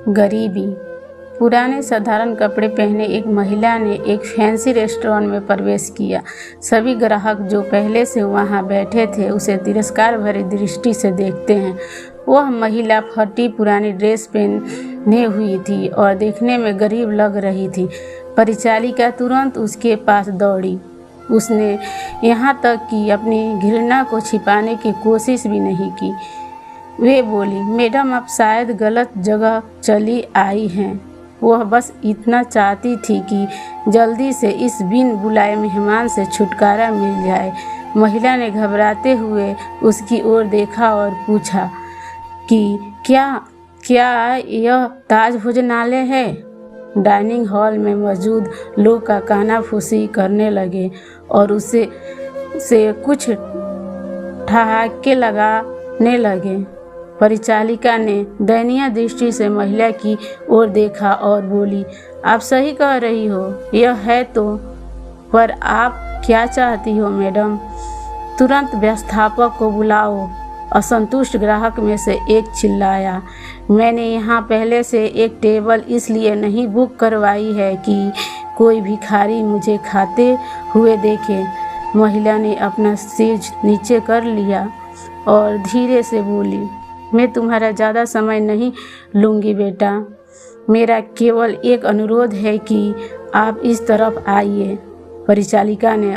गरीबी। पुराने साधारण कपड़े पहने एक महिला ने एक फैंसी रेस्टोरेंट में प्रवेश किया। सभी ग्राहक जो पहले से वहां बैठे थे उसे तिरस्कार भरी दृष्टि से देखते हैं। वह महिला फटी पुरानी ड्रेस पहने हुई थी और देखने में गरीब लग रही थी। परिचालिका तुरंत उसके पास दौड़ी। उसने यहाँ तक कि अपनी घृणा को छिपाने की कोशिश भी नहीं की। वे बोली, मैडम आप शायद गलत जगह चली आई हैं। वह बस इतना चाहती थी कि जल्दी से इस बिन बुलाए मेहमान से छुटकारा मिल जाए। महिला ने घबराते हुए उसकी ओर देखा और पूछा कि क्या यह ताज भोजनालय है? डाइनिंग हॉल में मौजूद लोग का कानाफूसी करने लगे और उसे कुछ ठहाके लगाने लगे। परिचालिका ने दयनीय दृष्टि से महिला की ओर देखा और बोली, आप सही कह रही हो, यह है तो, पर आप क्या चाहती हो मैडम? तुरंत व्यवस्थापक को बुलाओ। असंतुष्ट ग्राहक में से एक चिल्लाया, मैंने यहाँ पहले से एक टेबल इसलिए नहीं बुक करवाई है कि कोई भिखारी मुझे खाते हुए देखे। महिला ने अपना सिर नीचे कर लिया और धीरे से बोली, मैं तुम्हारा ज़्यादा समय नहीं लूँगी बेटा। मेरा केवल एक अनुरोध है कि आप इस तरफ आइए। परिचालिका ने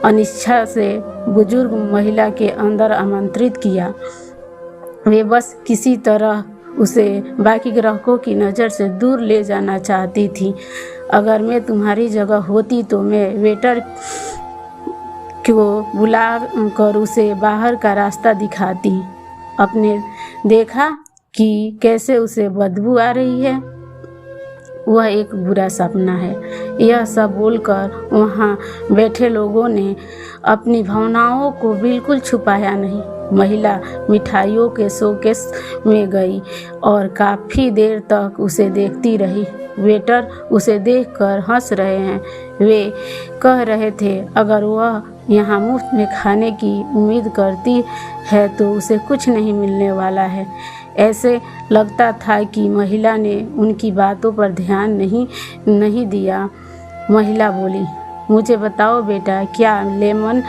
अनिच्छा से बुजुर्ग महिला के अंदर आमंत्रित किया। वे बस किसी तरह उसे बाकी ग्राहकों की नज़र से दूर ले जाना चाहती थी। अगर मैं तुम्हारी जगह होती तो मैं वेटर को बुला कर उसे बाहर का रास्ता दिखाती। अपने देखा कि कैसे उसे बदबू आ रही है? वह एक बुरा सपना है। यह सब बोलकर वहाँ बैठे लोगों ने अपनी भावनाओं को बिल्कुल छुपाया नहीं। महिला मिठाइयों के शोकेस में गई और काफ़ी देर तक उसे देखती रही। वेटर उसे देखकर हंस रहे हैं। वे कह रहे थे, अगर वह यहाँ मुफ्त में खाने की उम्मीद करती है तो उसे कुछ नहीं मिलने वाला है। ऐसे लगता था कि महिला ने उनकी बातों पर ध्यान नहीं दिया। महिला बोली, मुझे बताओ बेटा, क्या लेमन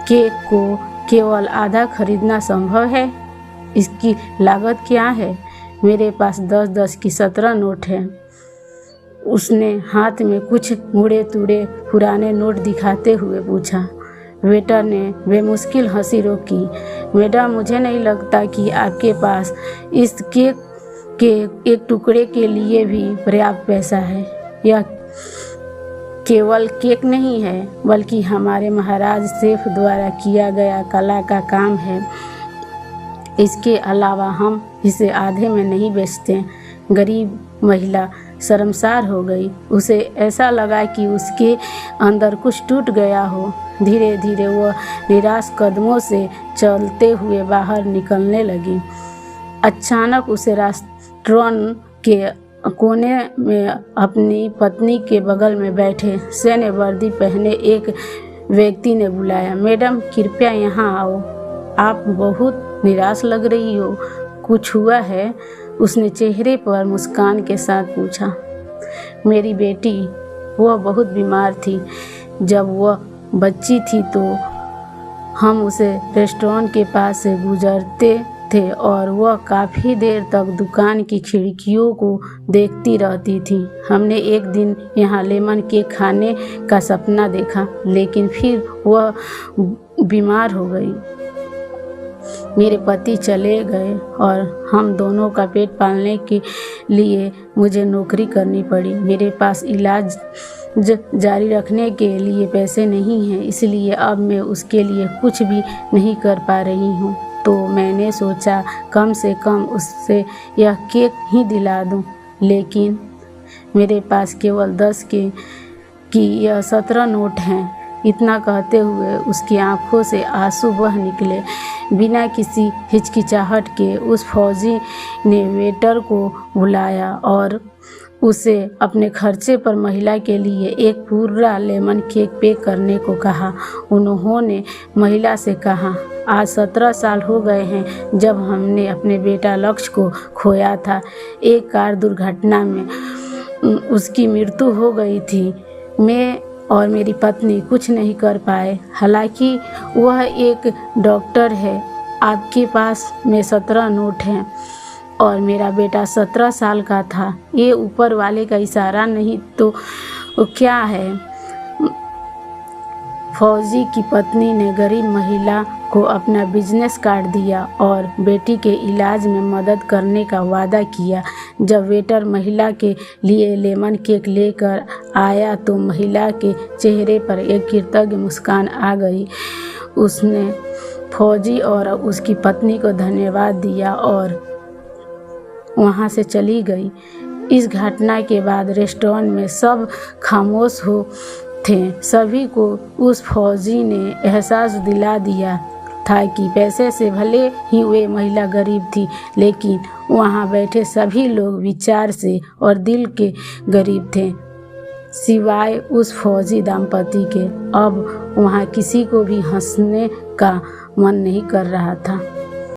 केक को केवल आधा खरीदना संभव है? इसकी लागत क्या है? मेरे पास 10-10 की 17 नोट हैं। उसने हाथ में कुछ मुड़े तुड़े पुराने नोट दिखाते हुए पूछा। वेटर ने बेमुश्किल हंसी रोकी। मैडम, मुझे नहीं लगता कि आपके पास इस केक के एक टुकड़े के लिए भी पर्याप्त पैसा है। यह केवल केक नहीं है, बल्कि हमारे महाराज शेफ द्वारा किया गया कला का काम है। इसके अलावा हम इसे आधे में नहीं बेचते। गरीब महिला शर्मसार हो गई। उसे ऐसा लगा कि उसके अंदर कुछ टूट गया हो। धीरे धीरे वह निराश कदमों से चलते हुए बाहर निकलने लगी। अचानक उसे रेस्टोरेंट के कोने में अपनी पत्नी के बगल में बैठे सैन्य वर्दी पहने एक व्यक्ति ने बुलाया, मैडम कृपया यहाँ आओ, आप बहुत निराश लग रही हो, कुछ हुआ है? उसने चेहरे पर मुस्कान के साथ पूछा। मेरी बेटी, वह बहुत बीमार थी। जब वह बच्ची थी तो हम उसे रेस्टोरेंट के पास से गुजरते थे और वह काफ़ी देर तक दुकान की खिड़कियों को देखती रहती थी। हमने एक दिन यहाँ लेमन केक खाने का सपना देखा, लेकिन फिर वह बीमार हो गई। मेरे पति चले गए और हम दोनों का पेट पालने के लिए मुझे नौकरी करनी पड़ी। मेरे पास इलाज जारी रखने के लिए पैसे नहीं हैं, इसलिए अब मैं उसके लिए कुछ भी नहीं कर पा रही हूँ। तो मैंने सोचा कम से कम उससे यह केक ही दिला दूँ, लेकिन मेरे पास केवल 10 की यह 17 नोट हैं। इतना कहते हुए उसकी आंखों से आंसू बह निकले। बिना किसी हिचकिचाहट के उस फौजी ने वेटर को बुलाया और उसे अपने खर्चे पर महिला के लिए एक पूरा लेमन केक पैक करने को कहा। उन्होंने महिला से कहा, आज 17 साल हो गए हैं जब हमने अपने बेटा लक्ष्य को खोया था। एक कार दुर्घटना में उसकी मृत्यु हो गई थी। मैं और मेरी पत्नी कुछ नहीं कर पाए। हालांकि वह एक डॉक्टर है। आपके पास में 17 नोट हैं और मेरा बेटा 17 साल का था। ये ऊपर वाले का इशारा नहीं तो क्या है? फौजी की पत्नी ने गरीब महिला को अपना बिजनेस कार्ड दिया और बेटी के इलाज में मदद करने का वादा किया। जब वेटर महिला के लिए लेमन केक लेकर आया तो महिला के चेहरे पर एक कृतज्ञ मुस्कान आ गई। उसने फौजी और उसकी पत्नी को धन्यवाद दिया और वहाँ से चली गई। इस घटना के बाद रेस्टोरेंट में सब खामोश हो थे। सभी को उस फौजी ने एहसास दिला दिया था कि पैसे से भले ही वे महिला गरीब थी, लेकिन वहाँ बैठे सभी लोग विचार से और दिल के गरीब थे, सिवाय उस फौजी दंपति के। अब वहाँ किसी को भी हंसने का मन नहीं कर रहा था।